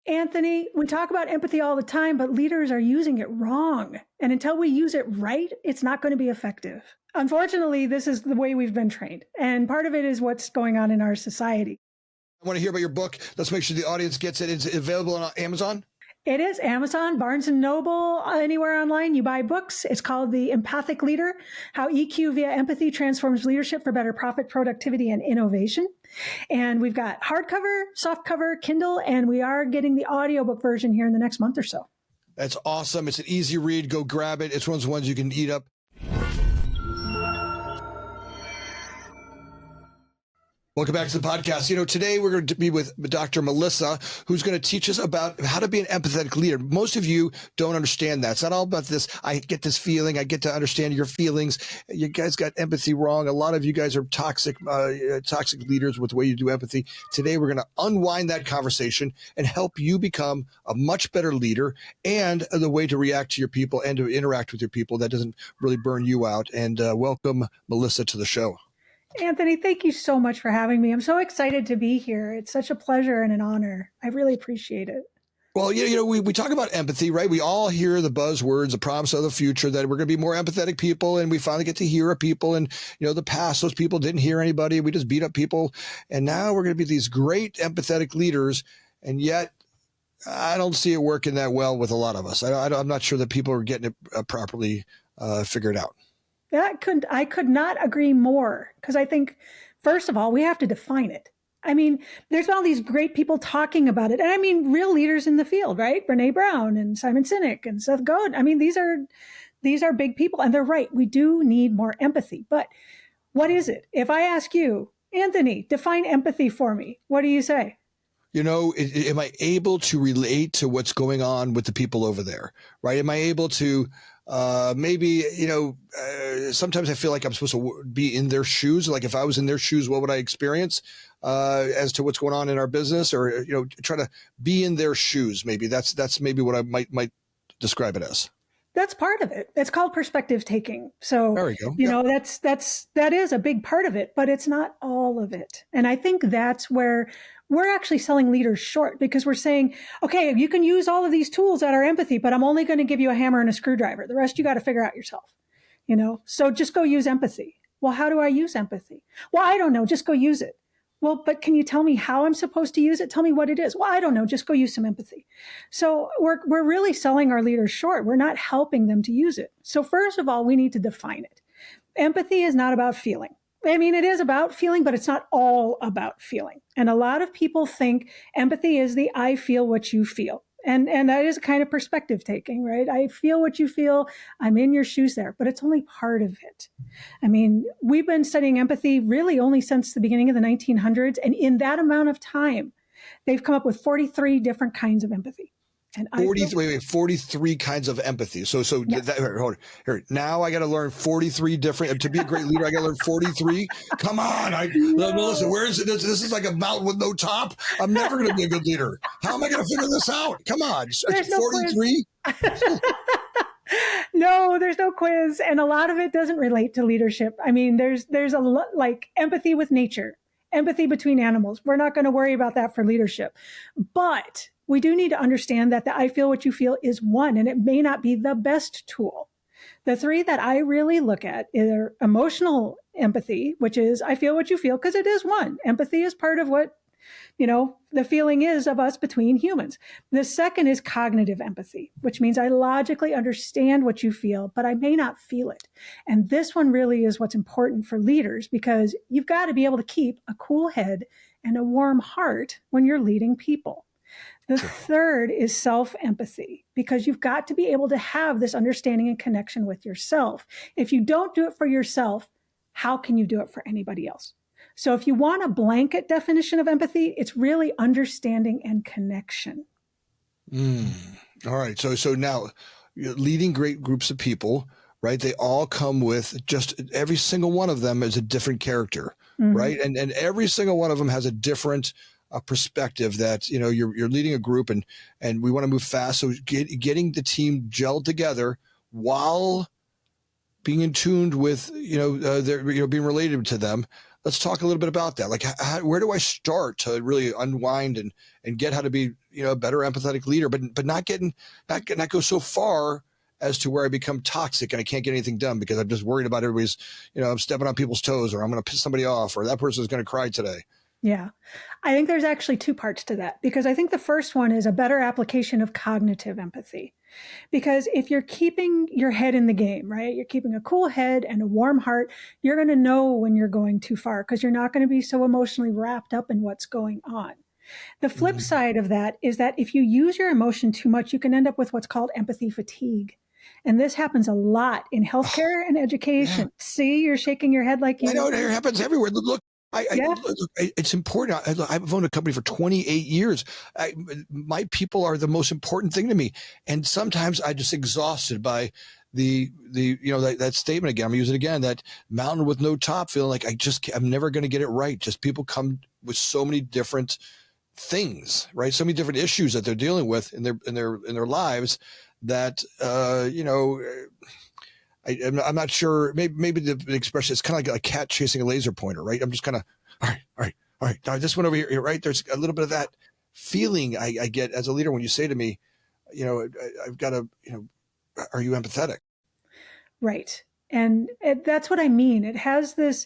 Anthony, we talk about empathy all the time, but leaders are using it wrong. And until we use it right, it's not going to be effective. Unfortunately, this is the way we've been trained. And part of it is what's going on in our society. I want to hear about your book. Let's make sure the audience gets it. It's available on Amazon. It is Amazon, Barnes & Noble, anywhere online you buy books. It's called The Empathic Leader, How EQvia Empathy Transforms Leadership for Better Profit, Productivity, and Innovation. And we've got hardcover, softcover, Kindle, and we are getting the audiobook version here in the next month or so. That's awesome. It's an easy read. Go grab it. It's one of the ones you can eat up. Welcome back to the podcast. Today we're going to be with Dr. Melissa, who's going to teach us about how to be an empathetic leader. Most of you don't understand that. It's not all about this. I get this feeling. I get to understand your feelings. You guys got empathy wrong. A lot of you guys are toxic leaders with the way you do empathy. Today we're going to unwind that conversation and help you become a much better leader and the way to react to your people and to interact with your people that doesn't really burn you out. And welcome, Melissa, to the show. Anthony, thank you so much for having me. I'm so excited to be here. It's such a pleasure and an honor. I really appreciate it. Well, we talk about empathy, right? We all hear the buzzwords, the promise of the future that we're going to be more empathetic people. And we finally get to hear people. And, the past, those people didn't hear anybody. We just beat up people. And now we're going to be these great empathetic leaders. And yet I don't see it working that well with a lot of us. I'm not sure that people are getting it properly figured out. I could not agree more, because I think, first of all, we have to define it. I mean, there's all these great people talking about it. And I mean, real leaders in the field, right? Brene Brown and Simon Sinek and Seth Godin. I mean, these are big people, and they're right. We do need more empathy. But what is it? If I ask you, Anthony, define empathy for me, what do you say? Am I able to relate to what's going on with the people over there, right? Am I able to sometimes I feel like I'm supposed to be in their shoes. Like if I was in their shoes, what would I experience as to what's going on in our business, or, try to be in their shoes. Maybe that's maybe what I might describe it as. That's part of it. It's called perspective taking. So, there we go. That is a big part of it, but it's not all of it. And I think that's where we're actually selling leaders short, because we're saying, okay, you can use all of these tools that are empathy, but I'm only going to give you a hammer and a screwdriver. The rest you got to figure out yourself, so just go use empathy. Well, how do I use empathy? Well, I don't know. Just go use it. Well, but can you tell me how I'm supposed to use it? Tell me what it is. Well, I don't know. Just go use some empathy. So we're really selling our leaders short. We're not helping them to use it. So first of all, we need to define it. Empathy is not about feeling. I mean, it is about feeling, but it's not all about feeling. And a lot of people think empathy is the I feel what you feel. And that is a kind of perspective taking, right? I feel what you feel. I'm in your shoes there, but it's only part of it. I mean, we've been studying empathy really only since the beginning of the 1900s. And in that amount of time, they've come up with 43 different kinds of empathy. And 43 kinds of empathy. So yes. Hold on. Here, now I got to learn 43 different, to be a great leader, I got to learn 43. Come on. Melissa, where is it? This is like a mountain with no top. I'm never going to be a good leader. How am I going to figure this out? Come on. There's 43. No, there's no quiz. And a lot of it doesn't relate to leadership. I mean, there's a lot like empathy with nature, empathy between animals. We're not going to worry about that for leadership. But we do need to understand that the I feel what you feel is one, and it may not be the best tool. The three that I really look at are emotional empathy, which is I feel what you feel, because it is one. Empathy is part of what, the feeling is of us between humans. The second is cognitive empathy, which means I logically understand what you feel, but I may not feel it. And this one really is what's important for leaders, because you've got to be able to keep a cool head and a warm heart when you're leading people. The third is self-empathy, because you've got to be able to have this understanding and connection with yourself. If you don't do it for yourself, how can you do it for anybody else? So if you want a blanket definition of empathy, it's really understanding and connection. All right. So now you're leading great groups of people, right? They all come with just every single one of them is a different character, right? And every single one of them has a different perspective that, you're leading a group and we want to move fast. So getting the team gelled together while being in tuned with, being related to them. let's talk a little bit about that. Like, where do I start to really unwind and get how to be, a better empathetic leader, but not go so far as to where I become toxic and I can't get anything done because I'm just worried about everybody's, I'm stepping on people's toes, or I'm going to piss somebody off, or that person is going to cry today. Yeah. I think there's actually two parts to that, because I think the first one is a better application of cognitive empathy. Because if you're keeping your head in the game, right, you're keeping a cool head and a warm heart, you're going to know when you're going too far because you're not going to be so emotionally wrapped up in what's going on. The flip side of that is that if you use your emotion too much, you can end up with what's called empathy fatigue. And this happens a lot in healthcare and education. Yeah. See, you're shaking your head like you I know it happens everywhere. Look, Yeah. look, it's important. I've owned a company for 28 years. My people are the most important thing to me. And sometimes I'm just exhausted by that statement again. I'm using it again, that mountain with no top, feeling like I'm never going to get it right. Just people come with so many different things, right? So many different issues that they're dealing with in their lives that, I'm not sure. Maybe the expression is kind of like a cat chasing a laser pointer, right? I'm just kind of, all right. Now this one over here, right? There's a little bit of that feeling I get as a leader when you say to me, I've got to, are you empathetic? Right. And that's what I mean. It has this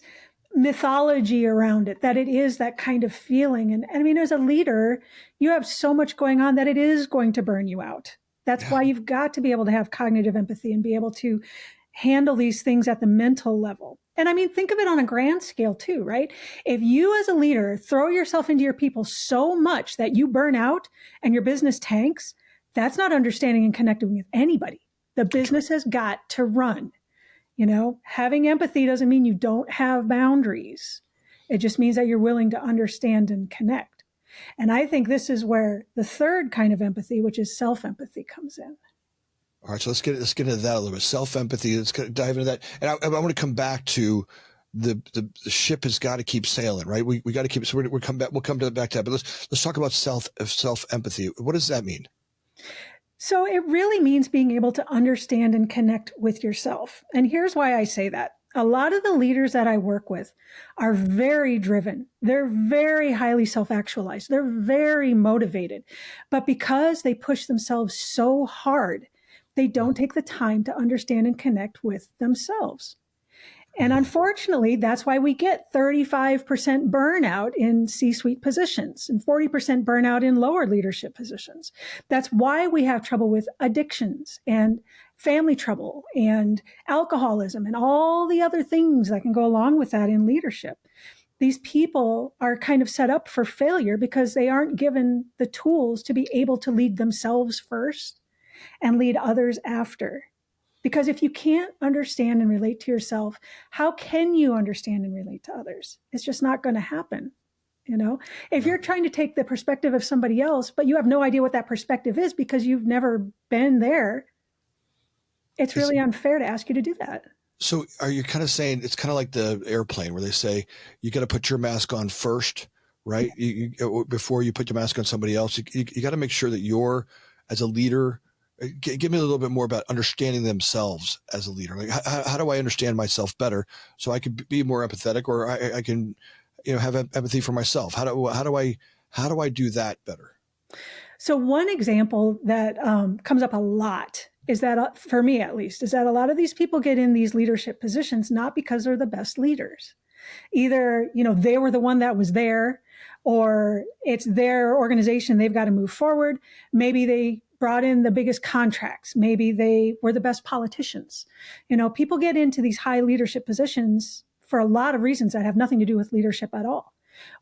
mythology around it, that it is that kind of feeling. And I mean, as a leader, you have so much going on that it is going to burn you out. That's why you've got to be able to have cognitive empathy and be able to handle these things at the mental level. And I mean, think of it on a grand scale too, right? If you as a leader throw yourself into your people so much that you burn out and your business tanks, that's not understanding and connecting with anybody. The business has got to run. Having empathy doesn't mean you don't have boundaries. It just means that you're willing to understand and connect. And I think this is where the third kind of empathy, which is self-empathy, comes in. All right, so let's get into that a little bit. Self-empathy. Let's dive into that. And I want to come back to the ship has got to keep sailing, right? We got to keep it. So we'll come back to that. But let's talk about self-empathy. What does that mean? So it really means being able to understand and connect with yourself. And here's why I say that. A lot of the leaders that I work with are very driven. They're very highly self-actualized. They're very motivated. But because they push themselves so hard, they don't take the time to understand and connect with themselves. And unfortunately, that's why we get 35% burnout in C-suite positions and 40% burnout in lower leadership positions. That's why we have trouble with addictions and family trouble and alcoholism and all the other things that can go along with that in leadership. These people are kind of set up for failure because they aren't given the tools to be able to lead themselves first and lead others after. Because if you can't understand and relate to yourself, how can you understand and relate to others? It's just not going to happen. If you're trying to take the perspective of somebody else, but you have no idea what that perspective is because you've never been there, it's really unfair to ask you to do that. So are you kind of saying it's kind of like the airplane where they say you got to put your mask on first, right? You before you put your mask on somebody else, you got to make sure that you're, as a leader, give me a little bit more about understanding themselves as a leader. Like, how do I understand myself better so I can be more empathetic, or I can, have empathy for myself? How do I do that better? So one example that comes up a lot is that, for me at least, is that a lot of these people get in these leadership positions not because they're the best leaders. Either, they were the one that was there, or it's their organization, they've got to move forward. Maybe they brought in the biggest contracts. Maybe they were the best politicians. People get into these high leadership positions for a lot of reasons that have nothing to do with leadership at all.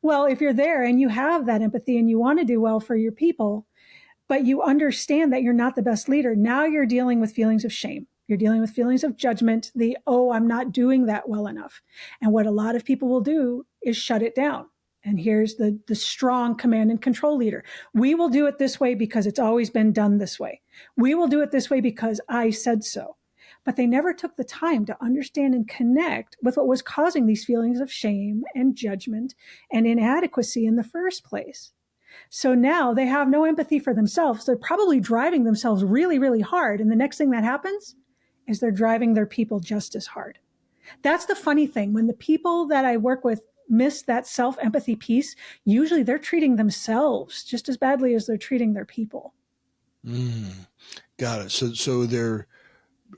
Well, if you're there and you have that empathy and you want to do well for your people, but you understand that you're not the best leader, now you're dealing with feelings of shame. You're dealing with feelings of judgment, I'm not doing that well enough. And what a lot of people will do is shut it down. And here's the strong command and control leader. We will do it this way because it's always been done this way. We will do it this way because I said so. But they never took the time to understand and connect with what was causing these feelings of shame and judgment and inadequacy in the first place. So now they have no empathy for themselves. They're probably driving themselves really, really hard. And the next thing that happens is they're driving their people just as hard. That's the funny thing. When the people that I work with miss that self-empathy piece, usually they're treating themselves just as badly as they're treating their people. Got it. So they're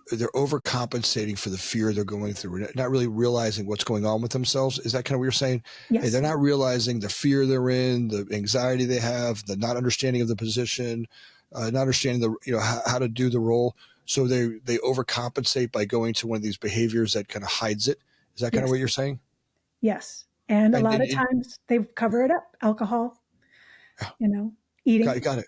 overcompensating for the fear they're going through, not really realizing what's going on with themselves. Is that kind of what you're saying? Yes. Hey, they're not realizing the fear they're in, the anxiety they have, the not understanding of the position, not understanding how to do the role. So they overcompensate by going to one of these behaviors that kind of hides it. Is that kind of what you're saying? Yes. And a lot of times they cover it up. Alcohol, eating. Got it.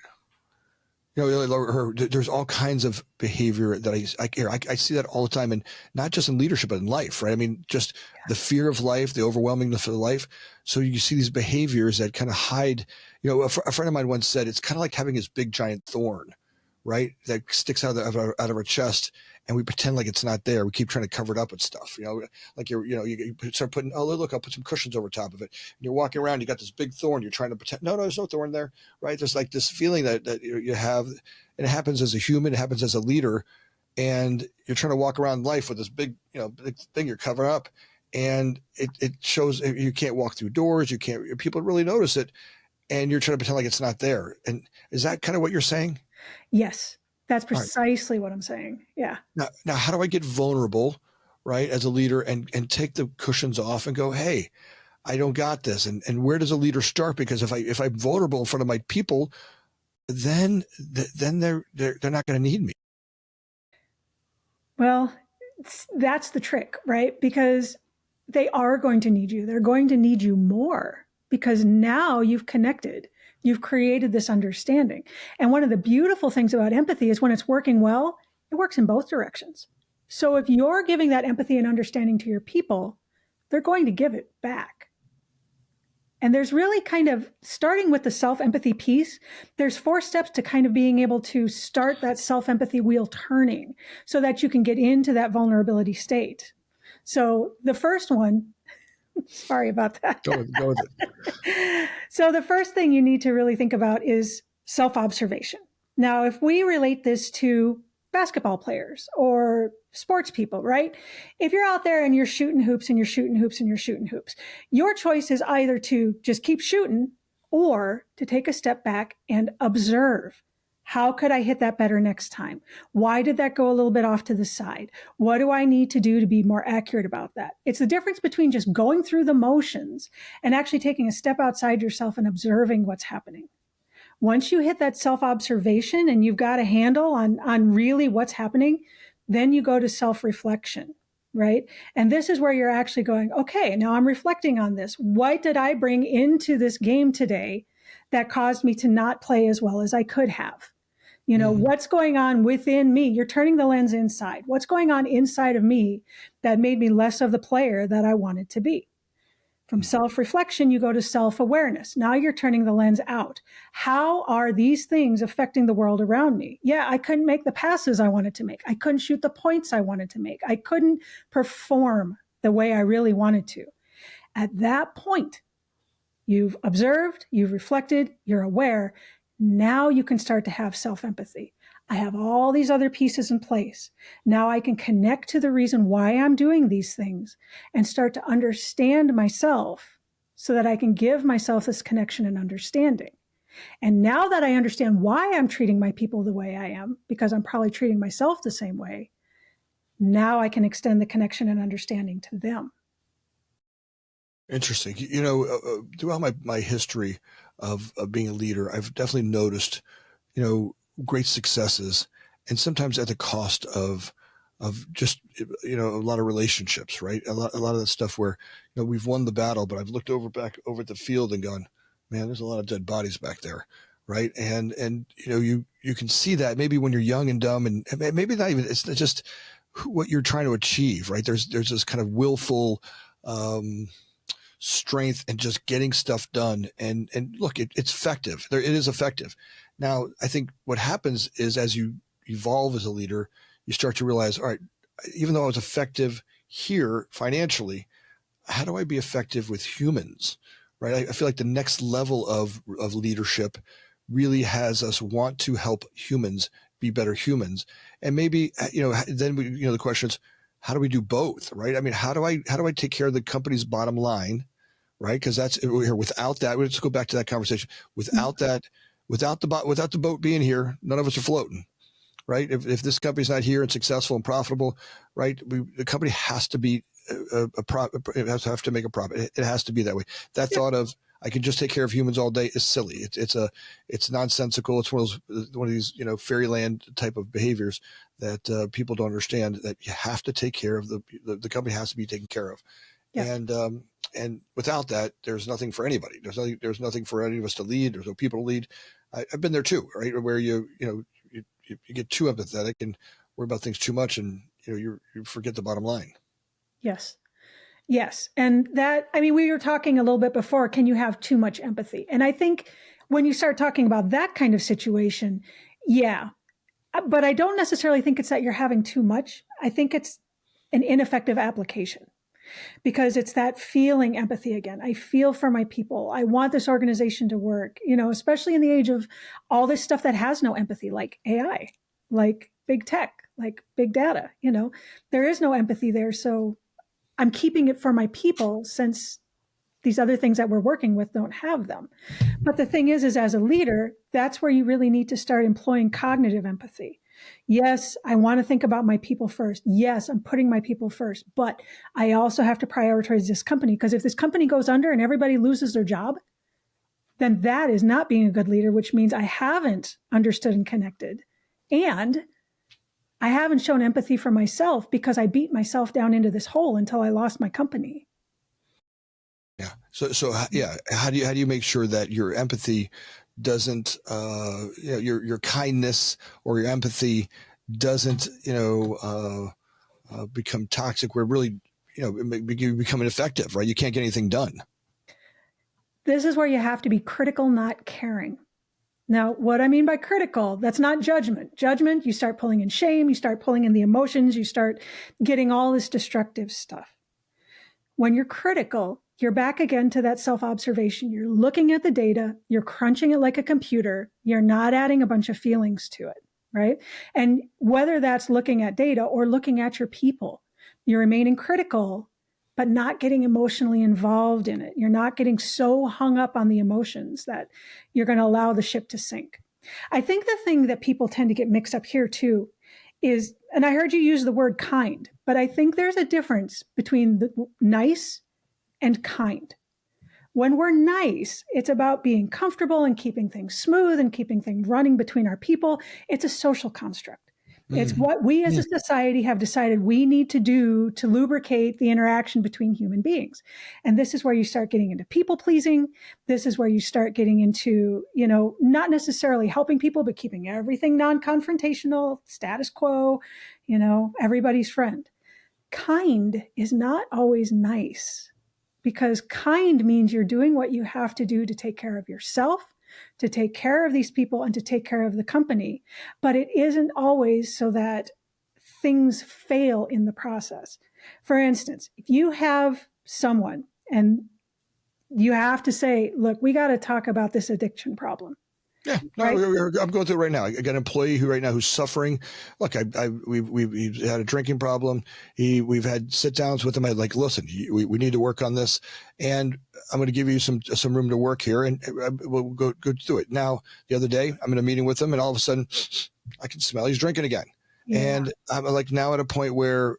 There's all kinds of behavior that I see that all the time, and not just in leadership, but in life, right? I mean, just the fear of life, the overwhelmingness of life. So you see these behaviors that kind of hide. A friend of mine once said, it's kind of like having this big giant thorn, right? That sticks out of our chest, and we pretend like it's not there. We keep trying to cover it up with stuff, like you start putting, oh, look, I'll put some cushions over top of it. And you're walking around, you got this big thorn. You're trying to pretend, no, there's no thorn there, right? There's like this feeling that you have, and it happens as a human, it happens as a leader, and you're trying to walk around life with this big thing you're covering up, and it shows you can't walk through doors. You can't. People really notice it, and you're trying to pretend like it's not there. And is that kind of what you're saying? Yes. That's precisely what I'm saying. Yeah. Now, how do I get vulnerable, right, as a leader and take the cushions off and go, hey, I don't got this. And where does a leader start? Because if I'm vulnerable in front of my people, then they're not going to need me. Well, that's the trick, right? Because they are going to need you. They're going to need you more because now you've connected. You've created this understanding. And one of the beautiful things about empathy is when it's working well, it works in both directions. So if you're giving that empathy and understanding to your people, they're going to give it back. And there's really kind of starting with the self-empathy piece, there's 4 steps to kind of being able to start that self-empathy wheel turning so that you can get into that vulnerability state. So the first one, sorry about that. Go with it. So the first thing you need to really think about is self-observation. Now, if we relate this to basketball players or sports people, right? If you're out there and you're shooting hoops and you're shooting hoops and you're shooting hoops, your choice is either to just keep shooting or to take a step back and observe. How could I hit that better next time? Why did that go a little bit off to the side? What do I need to do to be more accurate about that? It's the difference between just going through the motions and actually taking a step outside yourself and observing what's happening. Once you hit that self-observation and you've got a handle on really what's happening, then you go to self-reflection, right? And this is where you're actually going, okay, now I'm reflecting on this. What did I bring into this game today that caused me to not play as well as I could have? What's going on within me? You're turning the lens inside. What's going on inside of me that made me less of the player that I wanted to be? From self-reflection, you go to self-awareness. Now you're turning the lens out. How are these things affecting the world around me? Yeah, I couldn't make the passes I wanted to make. I couldn't shoot the points I wanted to make. I couldn't perform the way I really wanted to. At that point, you've observed, you've reflected, you're aware. Now you can start to have self-empathy. I have all these other pieces in place. Now I can connect to the reason why I'm doing these things and start to understand myself so that I can give myself this connection and understanding. And now that I understand why I'm treating my people the way I am, because I'm probably treating myself the same way, now I can extend the connection and understanding to them. Interesting. Throughout my history of being a leader, I've definitely noticed, great successes, and sometimes at the cost of just a lot of relationships, right? A lot of that stuff where we've won the battle, but I've looked back over at the field and gone, man, there's a lot of dead bodies back there, right? And you can see that maybe when you're young and dumb, and maybe not even, it's just what you're trying to achieve, right? There's this kind of willful strength and just getting stuff done, and look, it's effective. It is effective. Now, I think what happens is as you evolve as a leader, you start to realize, all right, even though I was effective here financially, how do I be effective with humans, right? I feel like the next level of leadership really has us want to help humans be better humans. And maybe, then the question is, how do we do both, right? I mean, how do I take care of the company's bottom line, right? Because that's here. Without that, let's go back to that conversation. Without that, without the boat being here, none of us are floating, right? If this company's not here and successful and profitable, right? The company has to be it has to have to make a profit. It has to be that way. That thought of I can just take care of humans all day is silly. It's nonsensical. It's one of these fairyland type of behaviors that people don't understand. That you have to take care of the company has to be taken care of, Yes. and without that, there's nothing for anybody. There's nothing for any of us to lead. There's no people to lead. I've been there too, right? Where you get too empathetic and worry about things too much, and you forget the bottom line. Yes. Yes. And that, I mean, we were talking a little bit before, can you have too much empathy? And I think when you start talking about that kind of situation, yeah. But I don't necessarily think it's that you're having too much. I think it's an ineffective application because it's that feeling empathy again. I feel for my people. I want this organization to work, especially in the age of all this stuff that has no empathy, like AI, like big tech, like big data, there is no empathy there. So I'm keeping it for my people since these other things that we're working with don't have them. But the thing is as a leader, that's where you really need to start employing cognitive empathy. Yes, I want to think about my people first. Yes, I'm putting my people first, but I also have to prioritize this company because if this company goes under and everybody loses their job, then that is not being a good leader, which means I haven't understood and connected. And I haven't shown empathy for myself because I beat myself down into this hole until I lost my company. Yeah. So yeah. How do you make sure that your empathy doesn't, your kindness or your empathy doesn't, become toxic where really, you become ineffective, right? You can't get anything done. This is where you have to be critical, not caring. Now, what I mean by critical, that's not judgment. Judgment, you start pulling in shame, you start pulling in the emotions, you start getting all this destructive stuff. When you're critical, you're back again to that self-observation. You're looking at the data, you're crunching it like a computer, you're not adding a bunch of feelings to it, right? And whether that's looking at data or looking at your people, you're remaining critical, but not getting emotionally involved in it. You're not getting so hung up on the emotions that you're going to allow the ship to sink. I think the thing that people tend to get mixed up here too is, and I heard you use the word kind, but I think there's a difference between the nice and kind. When we're nice, it's about being comfortable and keeping things smooth and keeping things running between our people. It's a social construct. It's what we as a society have decided we need to do to lubricate the interaction between human beings. And this is where you start getting into people pleasing. This is where you start getting into, not necessarily helping people, but keeping everything non-confrontational, status quo, everybody's friend. Kind is not always nice because kind means you're doing what you have to do to take care of yourself, to take care of these people and to take care of the company. But it isn't always so that things fail in the process. For instance, if you have someone and you have to say, look, we got to talk about this addiction problem. Yeah, no, right? I'm going through it right now. I got an employee who's suffering. Look, we've had a drinking problem. We've had sit downs with him. I'm like, listen, we need to work on this, and I'm going to give you some room to work here, and we'll go through it. Now, the other day, I'm in a meeting with him, and all of a sudden, I can smell he's drinking again, and I'm like now at a point where,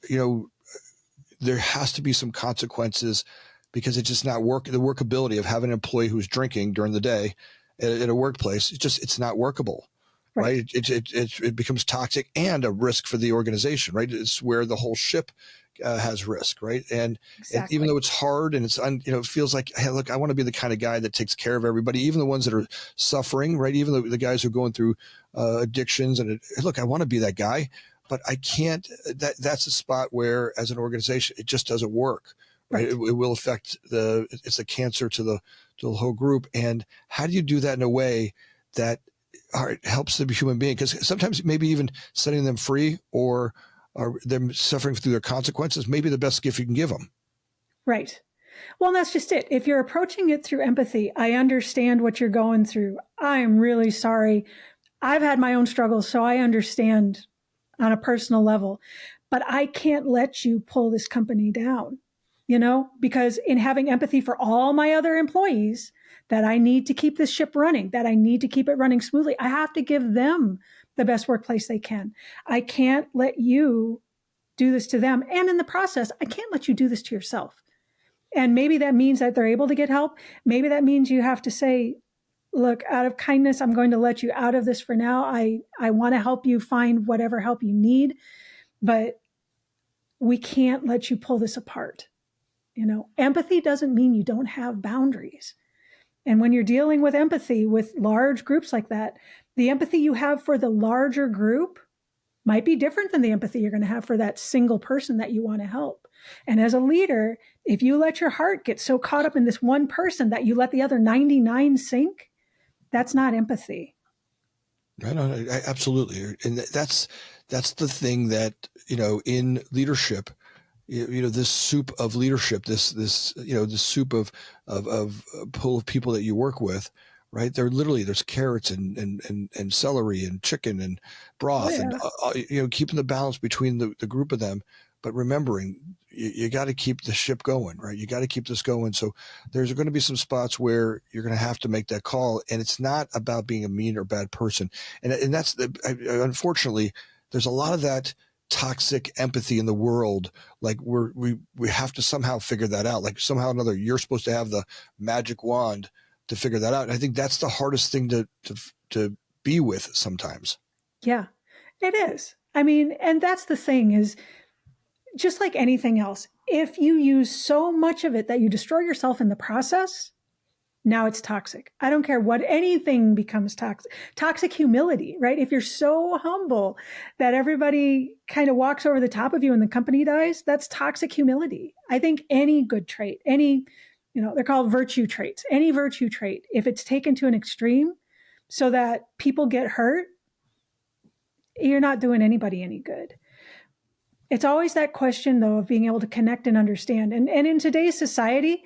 there has to be some consequences because it's just not the workability of having an employee who's drinking during the day in a workplace. It's not workable, right? It becomes toxic and a risk for the organization, right? It's where the whole ship has risk, right? And even though it's hard and it feels like, hey, look, I want to be the kind of guy that takes care of everybody, even the ones that are suffering, right? Even the guys who are going through addictions look, I want to be that guy, but I can't. That's a spot where, as an organization, it just doesn't work. Right. It will affect it's a cancer to the whole group. And how do you do that in a way that helps the human being? Because sometimes maybe even setting them free or them suffering through their consequences may be the best gift you can give them. Right. Well, that's just it. If you're approaching it through empathy, I understand what you're going through. I am really sorry. I've had my own struggles, so I understand on a personal level, but I can't let you pull this company down. because in having empathy for all my other employees, that I need to keep this ship running, that I need to keep it running smoothly, I have to give them the best workplace they can. I can't let you do this to them. And in the process, I can't let you do this to yourself. And maybe that means that they're able to get help. Maybe that means you have to say, look, out of kindness, I'm going to let you out of this for now. I want to help you find whatever help you need, but we can't let you pull this apart. Empathy doesn't mean you don't have boundaries. And when you're dealing with empathy with large groups like that, the empathy you have for the larger group might be different than the empathy you're going to have for that single person that you want to help. And as a leader, if you let your heart get so caught up in this one person that you let the other 99 sink, that's not empathy. No, absolutely. And that's the thing that, in leadership, this soup of leadership, this soup of pool of people that you work with, right? There's carrots and celery and chicken and broth and keeping the balance between the group of them, but remembering you got to keep the ship going, right? You got to keep this going. So there's going to be some spots where you're going to have to make that call, and it's not about being a mean or bad person. And that's unfortunately, there's a lot of that toxic empathy in the world. Like we have to somehow figure that out. Like somehow or another, you're supposed to have the magic wand to figure that out. And I think that's the hardest thing to be with sometimes. Yeah, it is. I mean, and that's the thing is, just like anything else, if you use so much of it that you destroy yourself in the process, now it's toxic. I don't care what, anything becomes toxic. Toxic humility, right? If you're so humble that everybody kind of walks over the top of you and the company dies, that's toxic humility. I think any good trait, they're called virtue traits, any virtue trait, if it's taken to an extreme so that people get hurt, you're not doing anybody any good. It's always that question, though, of being able to connect and understand. And in today's society,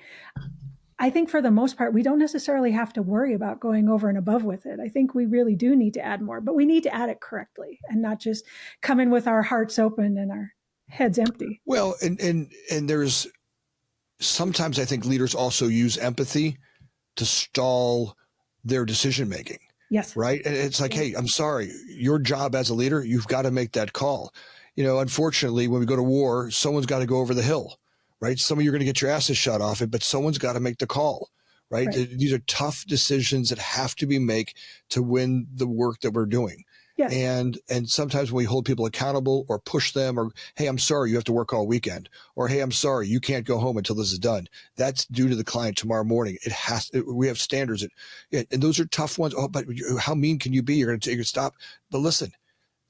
I think for the most part, we don't necessarily have to worry about going over and above with it. I think we really do need to add more, but we need to add it correctly and not just come in with our hearts open and our heads empty. Well, and there's sometimes I think leaders also use empathy to stall their decision making. Yes. Right. And it's like, hey, I'm sorry, your job as a leader, you've got to make that call. Unfortunately, when we go to war, someone's got to go over the hill, right? Some of you are going to get your asses shot off it, but someone's got to make the call, right? These are tough decisions that have to be made to win the work that we're doing. Yes. And sometimes when we hold people accountable or push them or, hey, I'm sorry, you have to work all weekend, or, hey, I'm sorry, you can't go home until this is done. That's due to the client tomorrow morning. We have standards and those are tough ones. Oh, but how mean can you be? You're going to take a stop. But listen,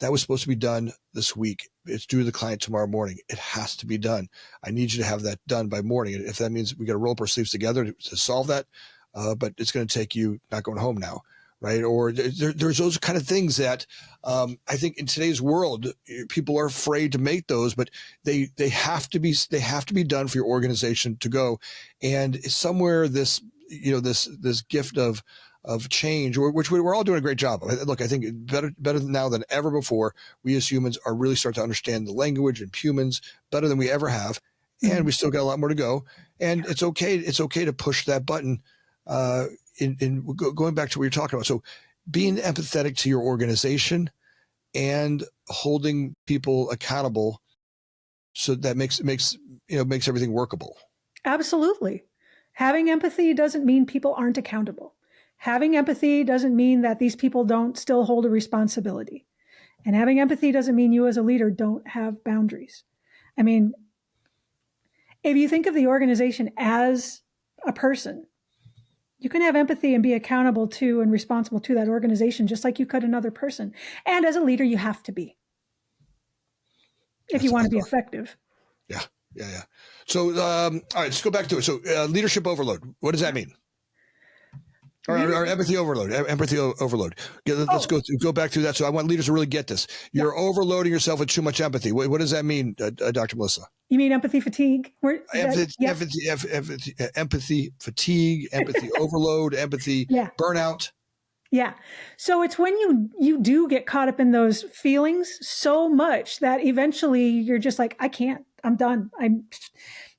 that was supposed to be done this week. It's due to the client tomorrow morning. It has to be done. I need you to have that done by morning. And if that means we got to roll up our sleeves together to solve that, but it's going to take you not going home now, right? Or there's those kind of things that I think in today's world, people are afraid to make those, but they have to be done for your organization to go. And somewhere this gift of change, which we're all doing a great job of. Look, I think better now than ever before, we as humans are really starting to understand the language and humans better than we ever have. And we still got a lot more to go. And it's okay. It's okay to push that button going back to what you're talking about. So being empathetic to your organization and holding people accountable, so that makes everything workable. Absolutely. Having empathy doesn't mean people aren't accountable. Having empathy doesn't mean that these people don't still hold a responsibility. And having empathy doesn't mean you as a leader don't have boundaries. I mean, if you think of the organization as a person, you can have empathy and be accountable to and responsible to that organization just like you could another person. And as a leader, you have to be if you want to be effective. Yeah. So, all right, let's go back to it. So leadership overload, what does that mean? Or empathy overload. Let's go back through that. So I want leaders to really get this. You're overloading yourself with too much empathy. What does that mean, Dr. Melissa? You mean empathy fatigue? Empathy fatigue, empathy overload, empathy burnout. Yeah. So it's when you do get caught up in those feelings so much that eventually you're just like, I can't. I'm done.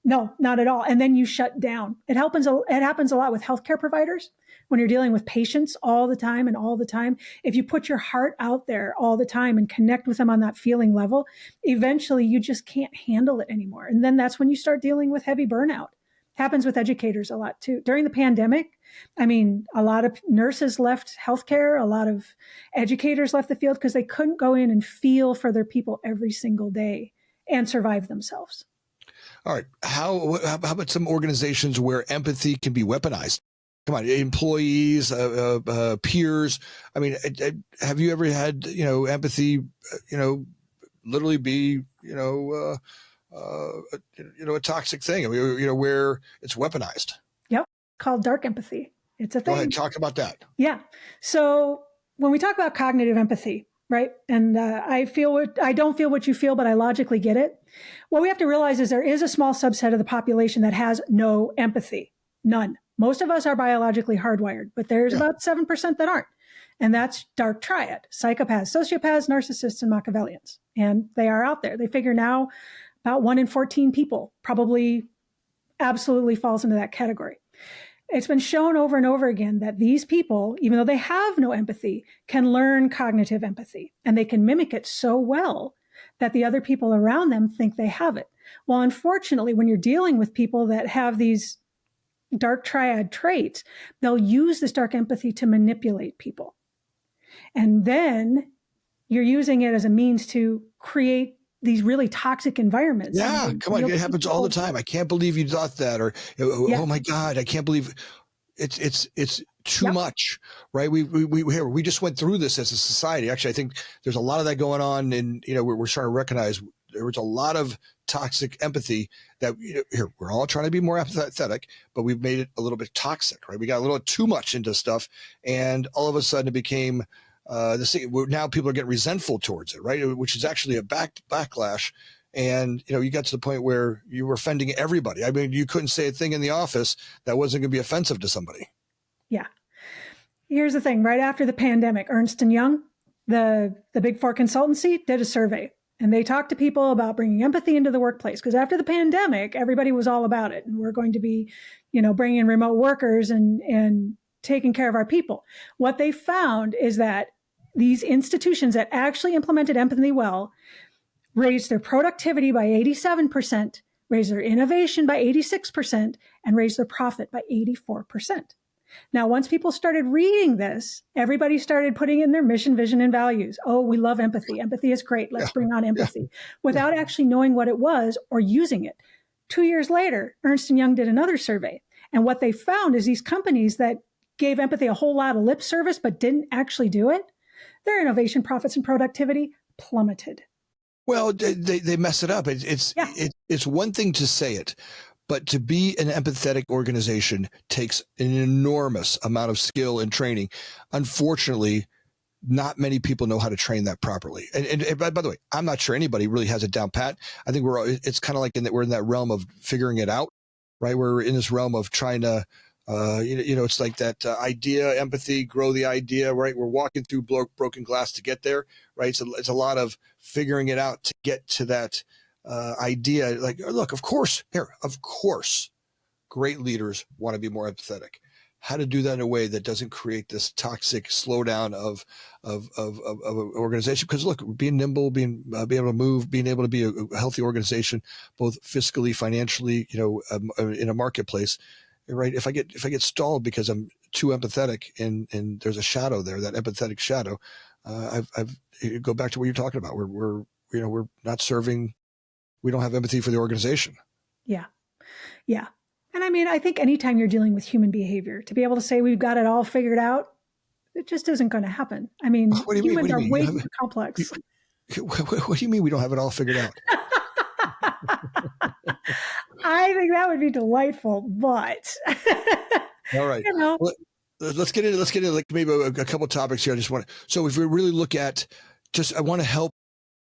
No, not at all. And then you shut down. It happens a lot with healthcare providers when you're dealing with patients all the time and all the time. If you put your heart out there all the time and connect with them on that feeling level, eventually you just can't handle it anymore. And then that's when you start dealing with heavy burnout. Happens with educators a lot too. During the pandemic, I mean, a lot of nurses left healthcare, a lot of educators left the field because they couldn't go in and feel for their people every single day and survive themselves. All right. How about some organizations where empathy can be weaponized? Come on, employees, peers. I mean, have you ever had, empathy, literally be, a toxic thing? I mean, where it's weaponized. Yep. Called dark empathy. It's a thing. Go ahead, talk about that. Yeah. So when we talk about cognitive empathy, right? And I don't feel what you feel, but I logically get it. What we have to realize is there is a small subset of the population that has no empathy, none. Most of us are biologically hardwired, but there's about 7% that aren't. And that's dark triad, psychopaths, sociopaths, narcissists, and Machiavellians. And they are out there. They figure now about 1 in 14 people probably absolutely falls into that category. It's been shown over and over again that these people, even though they have no empathy, can learn cognitive empathy, and they can mimic it so well that the other people around them think they have it. Well, unfortunately, when you're dealing with people that have these dark triad traits, they'll use this dark empathy to manipulate people. And then you're using it as a means to create these really toxic environments. Yeah, come on. It happens all the time. I can't believe you thought that, or, oh my God, I can't believe it's too much, right? We just went through this as a society. Actually, I think there's a lot of that going on, and, we're starting to recognize there was a lot of toxic empathy that here we're all trying to be more empathetic, but we've made it a little bit toxic, right? We got a little too much into stuff, and all of a sudden it became now people are getting resentful towards it, right? Which is actually a backlash. And, you got to the point where you were offending everybody. I mean, you couldn't say a thing in the office that wasn't going to be offensive to somebody. Yeah. Here's the thing. Right after the pandemic, Ernst & Young, the Big Four consultancy, did a survey. And they talked to people about bringing empathy into the workplace. Because after the pandemic, everybody was all about it. And we're going to be, bringing in remote workers and taking care of our people. What they found is that these institutions that actually implemented empathy well raised their productivity by 87%, raised their innovation by 86%, and raised their profit by 84%. Now, once people started reading this, everybody started putting in their mission, vision, and values. Oh, we love empathy. Empathy is great. Let's bring on empathy, without actually knowing what it was or using it. 2 years later, Ernst & Young did another survey. And what they found is these companies that gave empathy a whole lot of lip service but didn't actually do it, their innovation, profits, and productivity plummeted. Well, they mess it up. It's one thing to say it, but to be an empathetic organization takes an enormous amount of skill and training. Unfortunately, not many people know how to train that properly. And by the way, I'm not sure anybody really has it down pat. I think it's kind of like we're in that realm of figuring it out, right? We're in this realm of trying to, it's like that idea, empathy, grow the idea, right? We're walking through broken glass to get there, right? So it's a lot of figuring it out to get to that idea. Like, look, of course, great leaders want to be more empathetic. How to do that in a way that doesn't create this toxic slowdown of an organization? Because look, being nimble, being able to move, being able to be a healthy organization, both fiscally, financially, in a marketplace. Right. If I get stalled because I'm too empathetic and there's a shadow there, that empathetic shadow, you go back to what you're talking about. We're not serving. We don't have empathy for the organization. Yeah. Yeah. And I mean, I think anytime you're dealing with human behavior, to be able to say we've got it all figured out, it just isn't going to happen. I mean, humans are way too complex. What do you mean we don't have it all figured out? I think that would be delightful, but all right. Well, let's get into like maybe a couple topics here. So if we really look at I want to help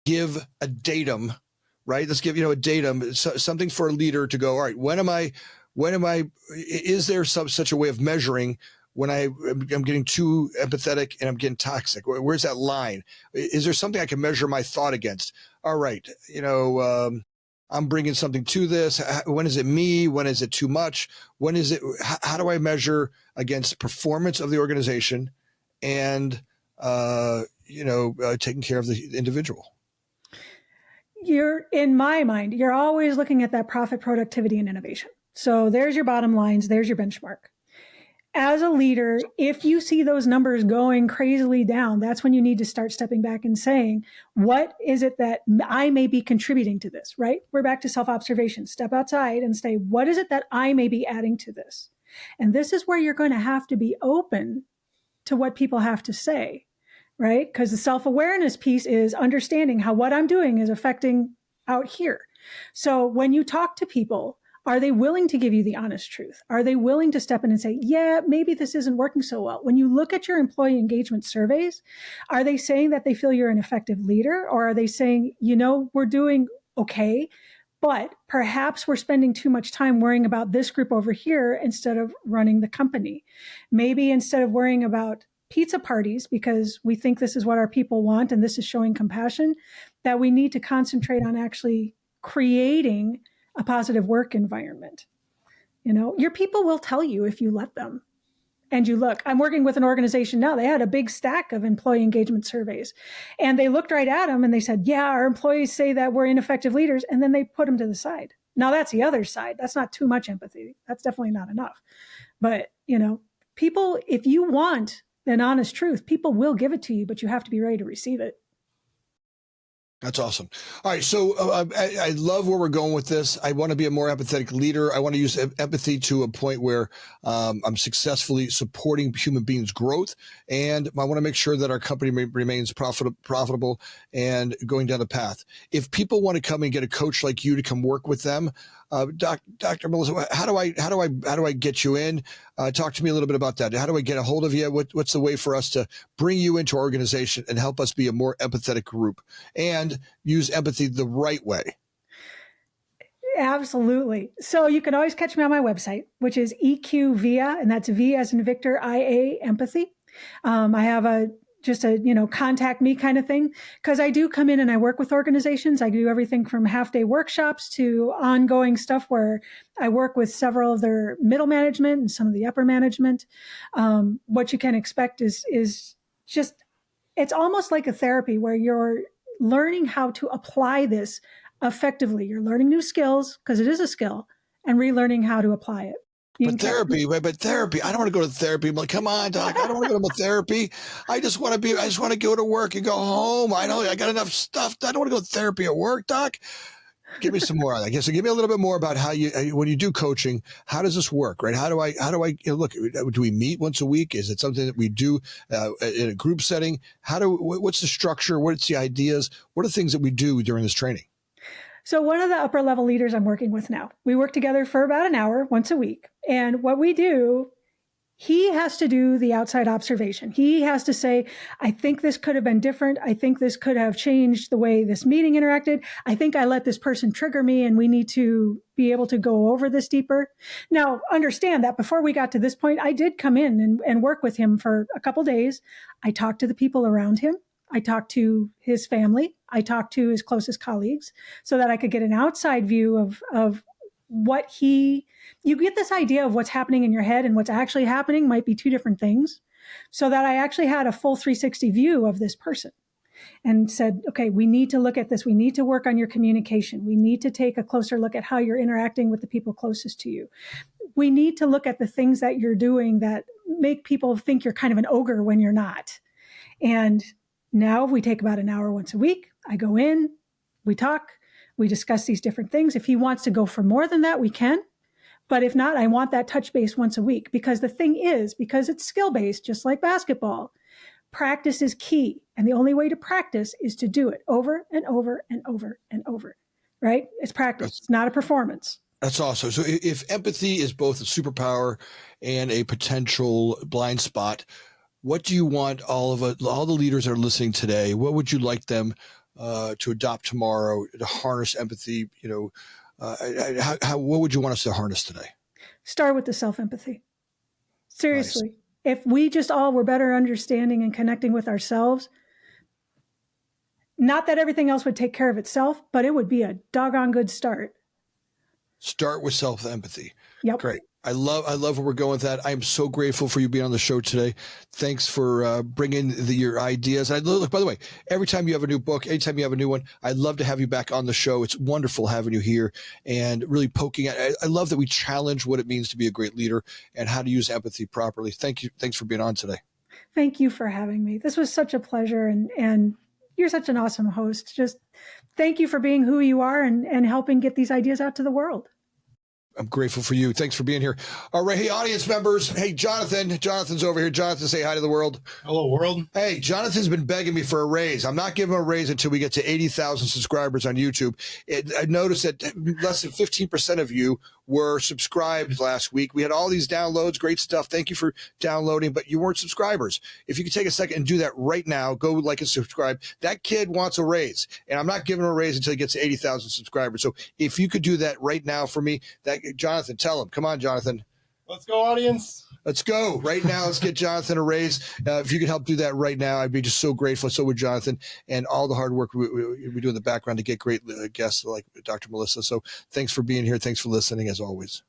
give a datum, right? Let's give, a datum, something for a leader to go, all right, is there such a way of measuring when I'm getting too empathetic and I'm getting toxic? Where's that line? Is there something I can measure my thought against? All right. I'm bringing something to this. When is it me? When is it too much? When is it? How do I measure against performance of the organization and taking care of the individual? In my mind, you're always looking at that profit, productivity, and innovation. So there's your bottom lines. There's your benchmark. As a leader, if you see those numbers going crazily down, that's when you need to start stepping back and saying, what is it that I may be contributing to this, right? We're back to self-observation. Step outside and say, what is it that I may be adding to this? And this is where you're going to have to be open to what people have to say, right? Because the self-awareness piece is understanding how what I'm doing is affecting out here. So when you talk to people, are they willing to give you the honest truth? Are they willing to step in and say, yeah, maybe this isn't working so well? When you look at your employee engagement surveys, are they saying that they feel you're an effective leader? Or are they saying, we're doing okay, but perhaps we're spending too much time worrying about this group over here instead of running the company? Maybe instead of worrying about pizza parties because we think this is what our people want and this is showing compassion, that we need to concentrate on actually creating a positive work environment. Your people will tell you if you let them. And you look, I'm working with an organization now. They had a big stack of employee engagement surveys and they looked right at them and they said, yeah, our employees say that we're ineffective leaders. And then they put them to the side. Now that's the other side. That's not too much empathy. That's definitely not enough. But, people, if you want an honest truth, people will give it to you, but you have to be ready to receive it. That's awesome. All right. So I love where we're going with this. I want to be a more empathetic leader. I want to use empathy to a point where I'm successfully supporting human beings' growth. And I want to make sure that our company remains profitable and going down the path. If people want to come and get a coach like you to come work with them, Dr. Melissa, how do I get you in? Talk to me a little bit about that. How do I get a hold of you? What's the way for us to bring you into our organization and help us be a more empathetic group and use empathy the right way? Absolutely. So you can always catch me on my website, which is EQvia, and that's V as in Victor, IA, empathy. I have just a contact me kind of thing, because I do come in and I work with organizations. I do everything from half-day workshops to ongoing stuff where I work with several of their middle management and some of the upper management. What you can expect is just, it's almost like a therapy where you're learning how to apply this effectively. You're learning new skills because it is a skill and relearning how to apply it. But therapy, I don't want to go to therapy. I'm like, come on, doc. I don't want to go to therapy. I just want to go to work and go home. I got enough stuff. I don't want to go to therapy at work, doc. Give me some more on that. So give me a little bit more about how when you do coaching, how does this work, right? How do I look, do we meet once a week? Is it something that we do in a group setting? What's the structure? What's the ideas? What are the things that we do during this training? So one of the upper level leaders I'm working with now, we work together for about an hour once a week. And what we do, he has to do the outside observation. He has to say, I think this could have been different. I think this could have changed the way this meeting interacted. I think I let this person trigger me and we need to be able to go over this deeper. Now, understand that before we got to this point, I did come in and work with him for a couple days. I talked to the people around him. I talked to his family. I talked to his closest colleagues so that I could get an outside view of what you get this idea of what's happening in your head and what's actually happening might be two different things, so that I actually had a full 360 view of this person and said, okay, we need to look at this. We need to work on your communication. We need to take a closer look at how you're interacting with the people closest to you. We need to look at the things that you're doing that make people think you're kind of an ogre when you're not. And now we take about an hour once a week. I go in, we talk, we discuss these different things. If he wants to go for more than that, we can. But if not, I want that touch base once a week, because the thing is, because it's skill-based, just like basketball, practice is key. And the only way to practice is to do it over and over and over and over, right? It's practice. It's not a performance. That's awesome. So if empathy is both a superpower and a potential blind spot, what do you want all the leaders that are listening today? What would you like them to adopt tomorrow to harness empathy? What would you want us to harness today? Start with the self-empathy. Seriously. Nice. If we just all were better understanding and connecting with ourselves, Not that everything else would take care of itself, but it would be a doggone good start. Start with self-empathy. Yep. Great. I love where we're going with that. I am so grateful for you being on the show today. Thanks for bringing your ideas. And look, by the way, every time you have a new book, anytime you have a new one, I'd love to have you back on the show. It's wonderful having you here and really poking at. I love that we challenge what it means to be a great leader and how to use empathy properly. Thank you. Thanks for being on today. Thank you for having me. This was such a pleasure, and you're such an awesome host. Just thank you for being who you are and helping get these ideas out to the world. I'm grateful for you. Thanks for being here. All right. Hey, audience members. Hey, Jonathan. Jonathan's over here. Jonathan, say hi to the world. Hello, world. Hey, Jonathan's been begging me for a raise. I'm not giving him a raise until we get to 80,000 subscribers on YouTube. I noticed that less than 15% of you were subscribed last week. We had all these downloads, great stuff. Thank you for downloading, but you weren't subscribers. If you could take a second and do that right now, go like and subscribe. That kid wants a raise, and I'm not giving him a raise until he gets to 80,000 subscribers. So if you could do that right now for me, Jonathan, tell him. Come on, Jonathan. Let's go, audience. Let's go right now. Let's get Jonathan a raise. If you could help do that right now, I'd be just so grateful. So would Jonathan, and all the hard work we do in the background to get great guests like Dr. Melissa. So thanks for being here. Thanks for listening as always.